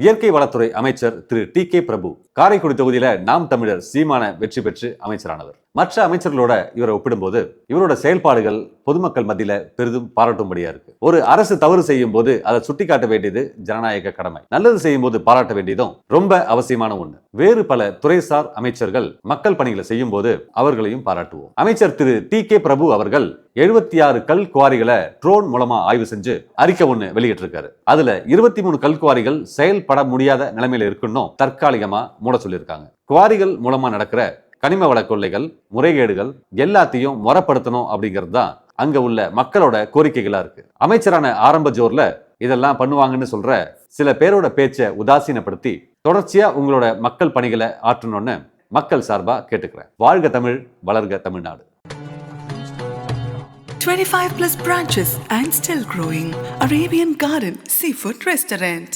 இயற்கை வளத்துறை அமைச்சர் திரு டி.கே. பிரபு காரைக்குடி தொகுதியில நாம் தமிழர் சீமான வெற்றி பெற்று அமைச்சரானவர். மற்ற அமைச்சர்களோட இவரை ஒப்பிடும்போது இவரோட செயல்பாடுகள் பொதுமக்கள் மத்தியில பெரிதும் பாராட்டும்படியா இருக்கு. ஒரு அரசு தவறு செய்யும் போது அதை சுட்டிக்காட்ட வேண்டியது ஜனநாயக கடமை. நல்லது செய்யும் போது பாராட்ட வேண்டியதும் ரொம்ப அவசியமான ஒண்ணு. வேறு பல துறைசார் அமைச்சர்கள் மக்கள் பணிகளை செய்யும் போது அவர்களையும் பாராட்டுவோம். அமைச்சர் திரு டி.கே. பிரபு அவர்கள் 76 கல் குவாரிகளை ட்ரோன் மூலமா ஆய்வு செஞ்சு அறிக்கை ஒண்ணு வெளியிட்டிருக்காரு. அதுல 23 கல் குவாரிகள் செயல்பட முடியாத நிலைமையில இருக்குன்னு தற்காலிகமா மூட சொல்லியிருக்காங்க. குவாரிகள் மூலமா நடக்கிற கனிம வள கொள்ளைகள், முறைகேடுகள் எல்லாத்தையும் முறைப்படுத்தணும் அப்படிங்கிறது தான் அங்க உள்ள மக்களோட கோரிக்கைகளா இருக்கு. அமைச்சரான ஆரம்ப ஜோர்ல இதெல்லாம் பண்ணுவாங்கன்னு சொல்ற சில பேரோட பேச்சை உதாசீனப்படுத்தி தொடர்ச்சியா உங்களோட மக்கள் பணிகளை ஆற்றணும்னு மக்கள் சார்பா கேட்டுக்கிறேன். வாழ்க தமிழ், வளர்க Tamil Nadu. 25 plus branches and still growing. Arabian Garden Seafood Restaurant.